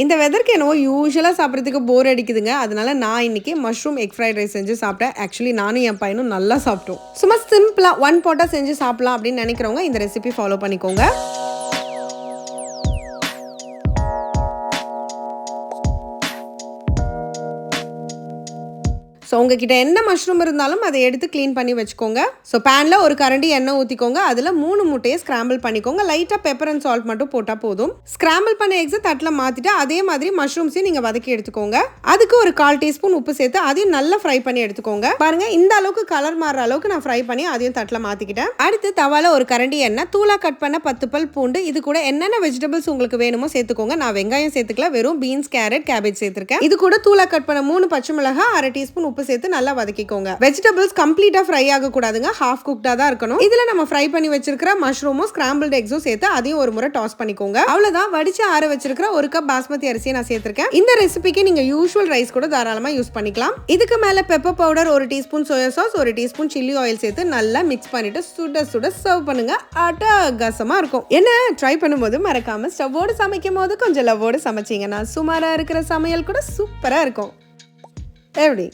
இந்த வெதருக்கு என்னவோ யூஷுவலாக சாப்பிட்றதுக்கு போர் அடிக்குதுங்க. அதனால நான் இன்னைக்கு மஷ்ரூம் எக் ஃப்ரைட் ரைஸ் செஞ்சு சாப்பிட்டேன். ஆக்சுவலி நானும் என் பையனும் நல்லா சாப்பிட்டோம். சும்மா சிம்பிளாக ஒன் பாட்டாக செஞ்சு சாப்பிடலாம் அப்படின்னு நினைக்கிறவங்க இந்த ரெசிபி ஃபாலோ பண்ணிக்கோங்க. ஸோ உங்ககிட்ட என்ன மஷ்ரூம் இருந்தாலும் அதை எடுத்து க்ளீன் பண்ணி வச்சுக்கோங்க. ஸோ பேனில் ஒரு கரண்டி எண்ணெய் ஊற்றிக்கோங்க. அதில் 3 முட்டையை ஸ்க்ராம்பிள் பண்ணிக்கோங்க. லைட்டாக பெப்பர் அண்ட் சால்ட் மட்டும் போட்டால் போதும். ஸ்க்ராம்பிள் பண்ண எக்ஸை தட்டில் மாற்றிட்டு அதே மாதிரி மஷ்ரூம்ஸையும் நீங்கள் வதக்கி எடுத்துக்கோங்க. அதுக்கு ஒரு 1/4 டீஸ்பூன் உப்பு சேர்த்து அதையும் நல்லா ஃப்ரை பண்ணி எடுத்துக்கோங்க. பாருங்க, இந்த அளவுக்கு கலர் மாறுற அளவுக்கு நான் ஃப்ரை பண்ணி அதையும் தட்டில் மாற்றிக்கிட்டேன். அடுத்து தவால ஒரு கரண்டி எண்ணெய், தூளாக கட் பண்ண 10 பல் பூண்டு, இது கூட என்னென்ன வெஜிடபிள்ஸ் உங்களுக்கு வேணுமோ சேர்த்துக்கோங்க. நான் வெங்காயம் சேர்த்துக்கல, வெறும் பீன்ஸ், கேரட், கேபேஜ் சேர்த்துருக்கேன். இது கூட தூளாக கட் பண்ண 3 பச்சை மிளகாய், 1/2 டீஸ்பூன் உப்பு சேர்த்து நல்லா வதக்கிக்கோங்க. வெஜிடபிள்ஸ் கம்ப்ளீட்டா ஃப்ரை ஆக கூடாதுங்க, ஹாஃப் குக்டா தான் இருக்கணும். இதுல நம்ம ஃப்ரை பண்ணி வச்சிருக்கிற மஷ்ரூமும் ஸ்கிராம்பிள்ட் எக்ஸும் சேர்த்து அதையும் ஒரு முறை டாஸ் பண்ணிக்கோங்க. அவ்வளவுதான், வடிச்சு ஆற வச்சிருக்கிற 1 கப் பாஸ்மதி அரிசியை நான் சேர்த்திருக்கேன். இந்த ரெசிபிக்கு நீங்க யூசுவல் ரைஸ் கூட தாராளமா யூஸ் பண்ணிக்கலாம். இதுக்கு மேல pepper powder, 1 teaspoon soya sauce, 1 teaspoon chilli oil சேர்த்து நல்லா மிக்ஸ் பண்ணிட்டு சுட சுட சர்வ் பண்ணுங்க. அட்டகாசமா இருக்கும். என்ன ட்ரை பண்ணும்போது மறக்காம ஸ்டவ்வோடு சமைக்கும் போது கொஞ்சம் லவ்வோடு சமைச்சீங்கன்னா சுமாரா இருக்கிற சமையல் கூட சூப்பரா இருக்கும். எப்படி?